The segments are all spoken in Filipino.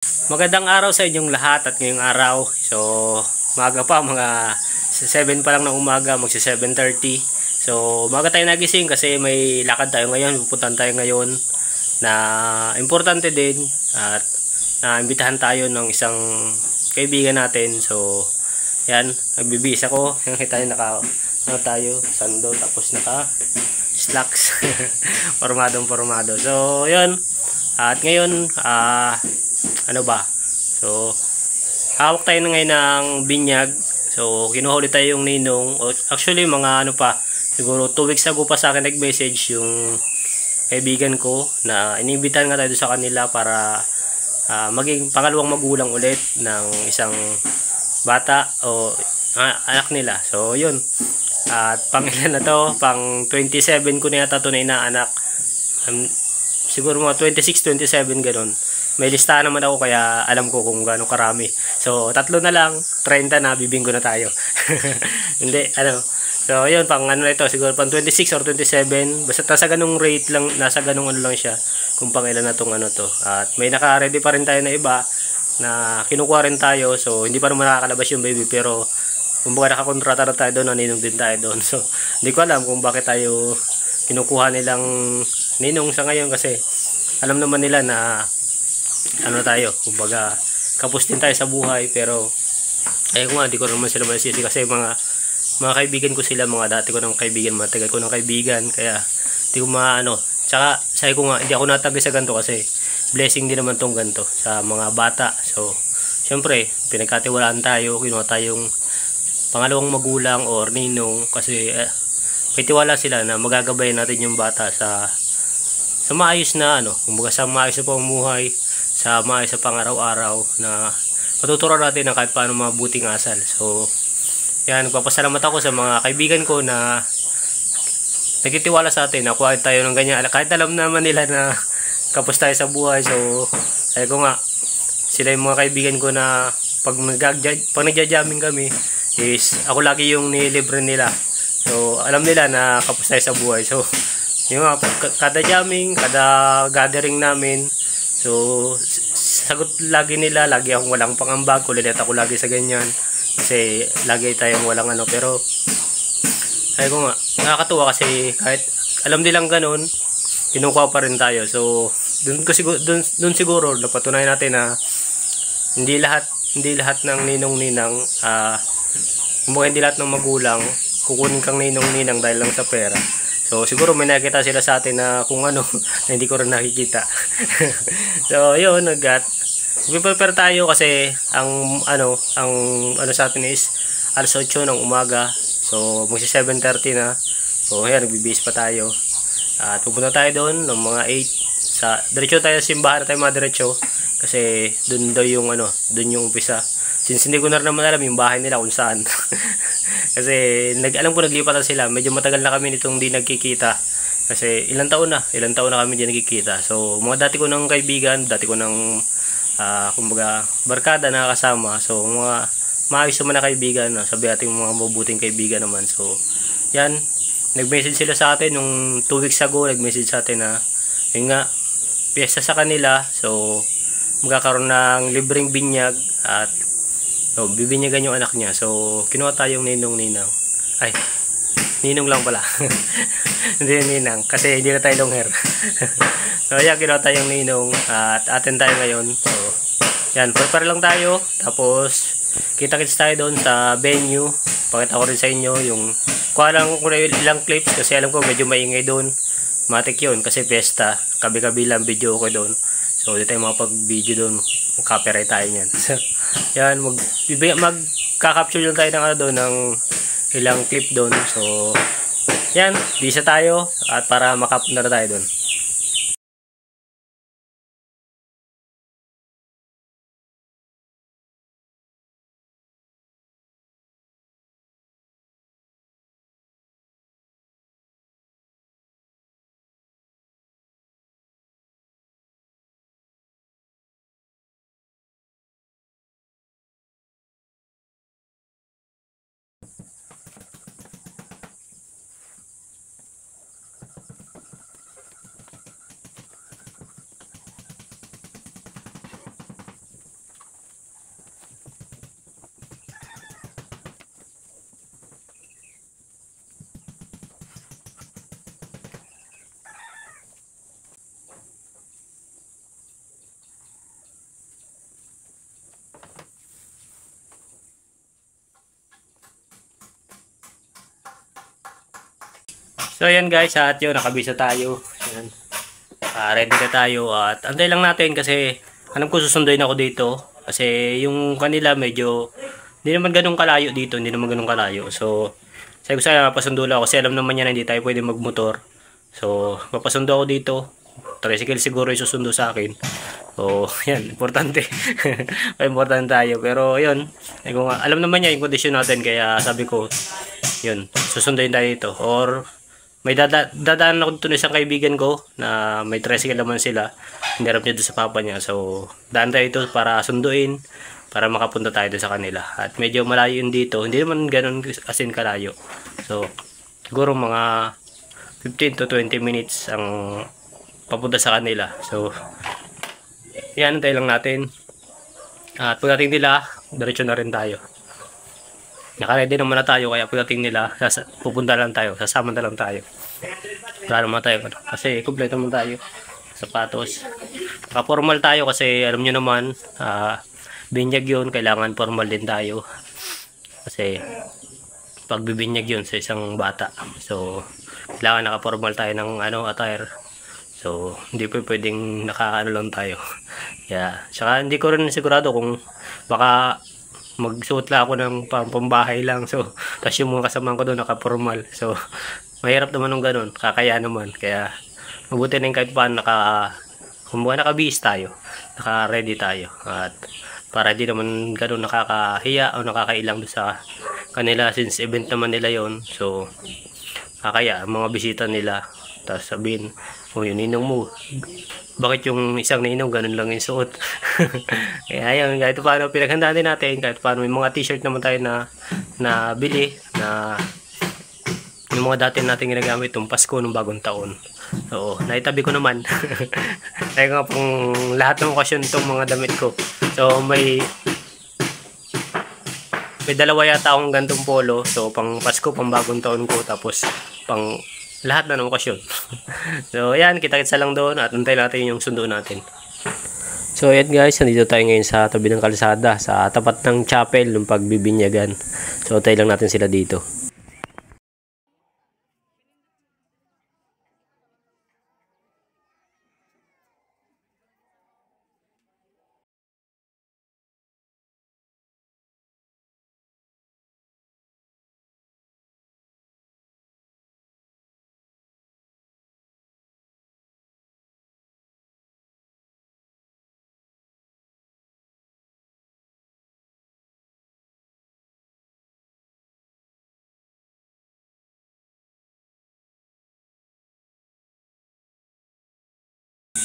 Magandang araw sa inyong lahat at ngayong araw. So, maga pa, mga 7 pa lang ng umaga, magsi 7:30. So, maga tayo nagising kasi may lakad tayo ngayon, pupuntahan tayo ngayon na importante din at naimbitahan tayo ng isang kaibigan natin. So, yan, nagbibihis ako. Yan tayo sando tapos naka slacks. Formado. So, yun. At ngayon, ano ba? So, hawak tayo na ngayon ng binyag. So, kinuha ulit tayo yung ninong. Actually, mga ano pa, siguro 2 weeks ago pa sa akin nag-message yung kaibigan ko na iniimbitahan nga tayo sa kanila para maging pangalawang magulang ulit ng isang bata o anak nila. So, yun. At pangilan na to, pang 27 ko na yata ito na inaanak. Siguro mga 26, 27 ganun. May listahan naman ako kaya alam ko kung gaano karami. So, 3 na lang, 30 na, bibinggo na tayo. Hindi, ano. So, yun, pang ano na ito, siguro pang 26 or 27. Basta nasa ganung rate lang, nasa ganung ano lang siya. Kung pang ilan na tong ano to. At may naka-ready pa rin tayo na iba na kinukuha rin tayo. So, hindi pa naman nakakalabas yung baby. Pero, kumbaga nakakontrata na tayo doon, naninong din tayo doon. So, hindi ko alam kung bakit tayo kinukuha nilang ninong sa ngayon kasi alam naman nila na ano tayo, kumbaga kapos din tayo sa buhay, pero ayun nga, di ko naman sila masisi kasi mga kaibigan ko sila, mga dati ko ng kaibigan, matagal ko ng kaibigan, kaya di ko maano, tsaka sabi ko nga, hindi ako natagay sa ganito kasi blessing din naman tong ganito sa mga bata. So, syempre, pinagkatiwalaan tayo, kinuha tayong pangalawang magulang or ninong kasi may tiwala sila na magagabay natin yung bata sa maayos na ano, kumbaga sa maayos na pamumuhay, sa maayos sa pang-araw-araw na matuturuan natin ng kahit paano mabuting asal. So, yan, nagpapasalamat ako sa mga kaibigan ko na nagtitiwala sa atin na kuha tayo ng ganyan. Kahit alam naman nila na kapos tayo sa buhay. So, sabi ko nga, sila yung mga kaibigan ko na pag nagja-jamming kami is ako lagi yung nilibre nila. So, alam nila na kapos tayo sa buhay. So, yung nga, kada jamming, kada gathering namin, so, sagot lagi nila, lagi akong walang pangambag, kulilit ako lagi sa ganyan. Kasi lagi tayong walang ano, pero sabi ko nga, nakakatuwa kasi kahit alam nilang ganun, kinukuha pa rin tayo. So, dun siguro napatunayan natin na hindi lahat ng ninong-ninang, hindi lahat ng magulang kukunin kang ninong-ninang dahil lang sa pera. So, siguro may nakikita sila sa atin na kung ano, na hindi ko rin nakikita. So, yun, prepare tayo kasi ang ano sa atin is alas 8 ng umaga. So, magsi 7:30 na. So, ayan, nagbibihis pa tayo. At pupunta tayo doon ng mga 8. Diretso tayo sa simbahan, tayo madiretso. Kasi doon daw yung doon yung umpisa. Since hindi ko na naman alam yung bahay nila kung saan. Kasi alam ko naglipat na sila. Medyo matagal na kami nitong di nagkikita. Kasi ilang taon na kami di nagkikita. So, mga dati ko ng kaibigan, dati ko ng kumbaga barkada na kasama. So, mga maayos naman na kaibigan, sabi natin mga mabuting kaibigan naman. So, yan, nag-message sila sa atin nung 2 weeks ago, nag-message sa atin na yun nga, piyesta sa kanila. So, magkakaroon ng libreng binyag at bibinyagan yung anak niya. So, kinuha tayong ninong-ninang. Ay, ninong lang pala. Hindi ninang, kasi hindi na tayo long hair. So, yan, kinuha tayong ninong at atin tayo ngayon. So, yan, prepare lang tayo. Tapos, kita-kits tayo doon sa venue. Pakita ko rin sa inyo yung kuha lang ko na ilang clips kasi alam ko medyo maingay doon. Matik yun kasi pesta. Kabi-kabi lang video ko doon. So, hindi tayo makapag-video doon. Copyright tayo niyan. So, yan, magka-capture lang tayo ng doon ng ilang clip doon. So, yan, bisa tayo at para makapuna na tayo doon. So ayan guys, at yun, nakabisa tayo. Ayan. Ready na tayo at antay lang natin kasi alam ko susunduin ako dito. Kasi yung kanila medyo hindi naman ganun kalayo dito, hindi naman ganun kalayo. So sabi ko sana mapasundo lang ako kasi alam naman niya na hindi tayo pwede magmotor. So mapasundo ako dito. Tricycle siguro yung susundo sa akin. So yan, importante. Importante tayo. Pero yun, alam naman niya yung kondisyon natin kaya sabi ko yun, susunduin tayo dito. Or may dadaan ako dito ng isang kaibigan ko na may tricycle naman sila. Hinarap niya doon sa papa niya. So, daan tayo ito para sunduin, para makapunta tayo doon sa kanila. At medyo malayo yun dito. Hindi naman ganun as in kalayo. So, siguro mga 15 to 20 minutes ang papunta sa kanila. So, yan, tayo lang natin. At pagdating nila, diretso na rin tayo. Naka-ready naman na tayo kaya pagdating nila, pupunta lang tayo, sasama na lang tayo. Wala naman tayo, kasi kompleto naman tayo. Sapatos. Naka-formal tayo kasi alam nyo naman, binyag yun, kailangan formal din tayo. Kasi pagbibinyag yun sa isang bata. So, kailangan naka-formal tayo ng attire. So, hindi po pwedeng naka-ano lang tayo. Yeah. Saka hindi ko rin sigurado kung baka magsuot lang ako ng pambahay lang. So, tapos yung mga kasama ko doon naka-formal. So, mahirap naman ng ganun. Kakaya naman. Kaya, mabuti na yung kahit paano nakabihis tayo. Naka-ready tayo. At para di naman ganun nakakahiya o nakakailang sa kanila since event naman nila yon. So, kakaya, mga bisita nila. Tapos sabihin, oh, yun ninong mo. Bakit yung isang ninong ganun lang yung suot? Kaya yun, kahit paano pinaghandaan din natin, kahit paano may mga t-shirt naman tayo na bili, na yung mga dati natin ginagamit yung Pasko ng bagong taon. Oo, naitabi ko naman. Kaya nga pong lahat ng okasyon itong mga damit ko. So may dalawa yata akong gantong polo. So pang Pasko, pang bagong taon ko, tapos pang lahat na ng okasyon. So ayan, kita-kitsa lang doon at antay natin yung sundo natin. So ayan guys, nandito tayo ngayon sa tabi ng kalsada, sa tapat ng chapel ng pagbibinyagan. So antay lang natin sila dito.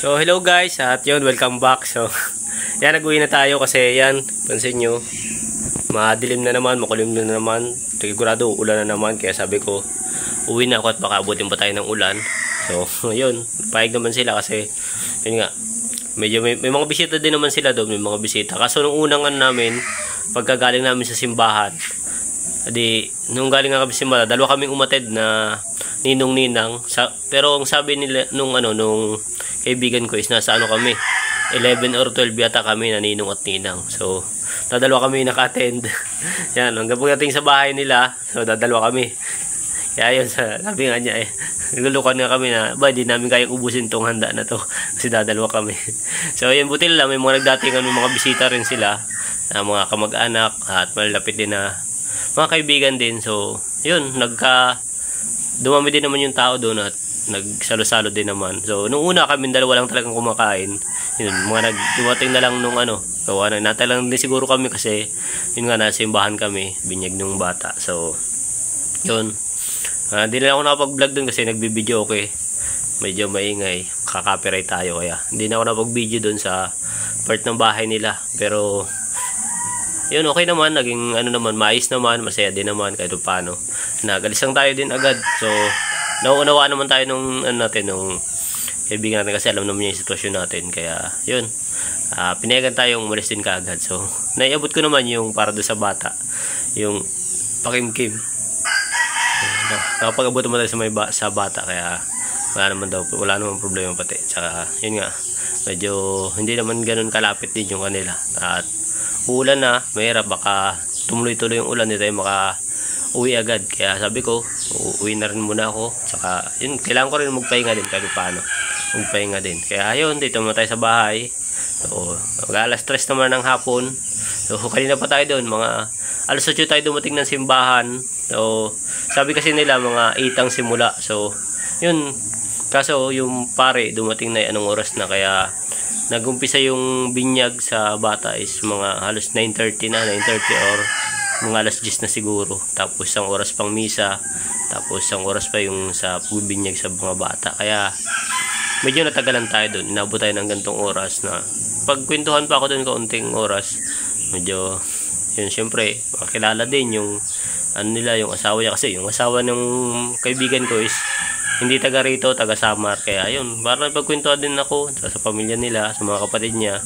So hello guys, at yun, welcome back. So yan, nag-uwi na tayo kasi yan, pansin nyo, madilim na naman, makulim na naman, sigurado ulan na naman. Kaya sabi ko, uwi na ako at baka abutin pa tayo ng ulan. So yun, payag naman sila kasi yun nga, medyo may mga bisita din naman sila doon, may mga bisita. Kaso nung unang namin, pagkagaling namin sa simbahan, nung galing nga kami sa simbahan, dalawa kaming umatid na ninong-ninang. Pero ang sabi nila nung kaibigan ko is nasa kami, 11 or 12 yata kami na ninong at ninang. So dadalawa kami naka-attend. Yan, hanggang pagdating sa bahay nila, so dadalawa kami. Kaya yun, sabi nga niya nagulukan nga kami na di namin kayang ubusin tong handa na to kasi dadalawa kami. So yan, buti lang may mga nagdatingan, may mga bisita rin sila, mga kamag-anak at malapit din na mga kaibigan din. So yun, dumami din naman yung tao doon at nagsalo-salo din naman. So nung una kami dalawa lang talagang kumakain. Yun, mga dumating na lang nung gawa na natay lang din siguro kami kasi yun nga, nasa simbahan kami, binyag nung bata. So yun, hindi na ako nakapag-vlog doon kasi nagbibideo ako medyo maingay, kakopyright tayo, kaya hindi na ako nakapag-video doon sa part ng bahay nila. Pero yun, okay naman, naging naman, maayos naman, masaya din naman kahit paano. Nagalis lang tayo din agad. So nauunawaan naman tayo nung nung kaibigan natin kasi alam naman niya yung sitwasyon natin. Kaya yun, pinayagan tayong umalis din kaagad. So naiabot ko naman yung para doon sa bata, yung pakimkim. Nakapag-abot naman tayo sa bata, kaya wala naman problema pati. Tsaka yun nga, medyo hindi naman ganun kalapit din yung kanila. At ulan na, mahirap, baka tumuloy-tuloy yung ulan, hindi tayo uwi agad. Kaya sabi ko, uwi na rin muna ako. Saka, yun, kailangan ko rin magpahinga din kahit paano. Magpahinga din. Kaya ayun, dito muna tayo sa bahay. So, mag-alas 3 naman ng hapon. So, kanina pa tayo doon. Mga alas 8 tayo dumating ng simbahan. So, sabi kasi nila mga 8 ang simula. So, yun. Kaso, yung pare, dumating na anong oras na. Kaya, nag-umpisa yung binyag sa bata is mga halos 9:30 na, 9:30 or mga alas 10 na siguro. Tapos isang oras pang misa, tapos isang oras pa yung sa pagbibinyag sa mga bata. Kaya medyo natagalan tayo doon. Inabot tayo ng gantong oras na pagkwentuhan pa ako doon kaunting oras. Medyo yun, syempre makilala din yung ano nila, yung asawa niya, kasi yung asawa ng kaibigan ko is hindi taga rito, taga Samar. Kaya yun, parang pagkwentuhan din ako sa pamilya nila, sa mga kapatid niya.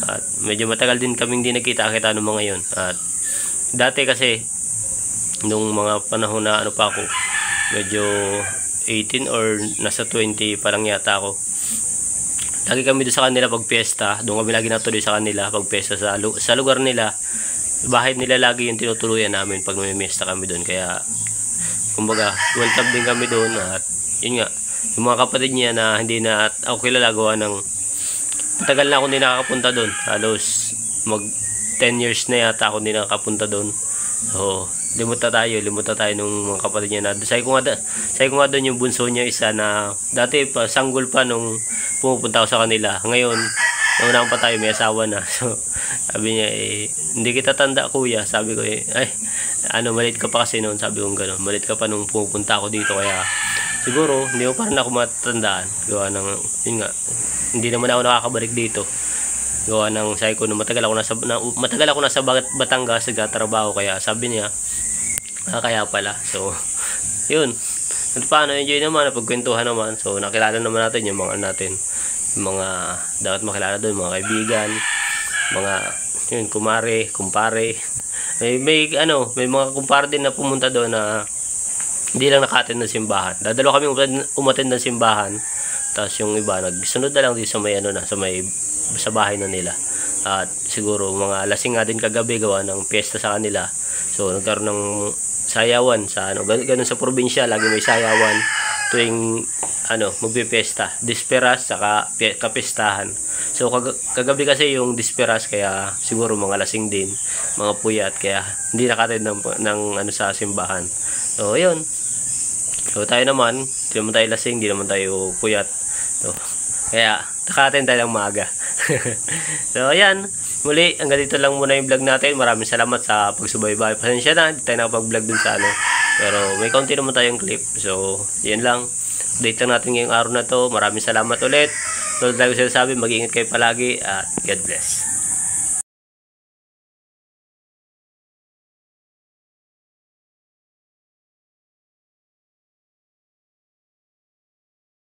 At medyo matagal din kaming di nagkita-kita ng mga yun. At dati kasi nung mga panahon na ano pa ako, medyo 18 or nasa 20 parang yata ako, lagi kami doon sa kanila pag piyesta. Doon kami lagi natuloy sa kanila pag piyesta sa lugar nila. Bahay nila lagi yung tinutuluyan namin pag may piyesta kami doon. Kaya kumbaga welcome din kami doon. At yun nga, yung mga kapatid niya na hindi na ako kilala, gawa ng matagal na ako hindi nakakapunta doon. Halos mag 10 years na yata ako hindi nakapunta doon. So, limutan tayo nung mga kapatid niya na. Sabi ko nga doon yung bunso niya isa na dati pa, sanggol pa nung pumupunta ako sa kanila. Ngayon, naunang pa tayo, may asawa na. So, sabi niya, hindi kita tanda kuya. Sabi ko, maliit ka pa kasi noon. Sabi ko gano'n, maliit ka pa nung pumupunta ako dito. Kaya, siguro, hindi mo pa rin ako matandaan. Gawa ng, yun nga, hindi naman ako nakakabalik dito. Gawa ng sabi ko, matagal ako nasa Batangas nagtatrabaho. Kaya sabi niya, kaya pala. So, yun. At paano, enjoy naman, napagkwentuhan naman. So, nakilala naman natin yung mga dapat makilala doon, mga kaibigan, mga yun, kumpare. May mga kumpare din na pumunta doon na hindi lang naka-attend ng simbahan. Dadalo kami umattend ng simbahan. Tapos yung iba nagsunod na lang din sa sa bahay na nila. At siguro mga lasing nga din kagabi, gawa ng piyesta sa kanila. So nagkaroon ng sayawan sa ganun sa probinsya, lagi may sayawan tuwing magpipesta, disperas saka kapistahan. So kagabi kasi yung disperas, kaya siguro mga lasing din, mga puyat, kaya hindi nakatid ng sa simbahan. So yun. So tayo naman, hindi naman tayo lasing, hindi naman tayo puyat. So, kaya nakatid tayo ng maaga. So ayan, muli hanggang dito lang muna yung vlog natin. Maraming salamat sa pagsubaybay. Pasensya na, hindi tayo nakapag-vlog dun sa pero may konti naman tayong clip. So yan lang, update lang natin ngayong araw na to. Maraming salamat ulit. Tulad tayo sinasabi, mag-iingat kayo palagi at God bless.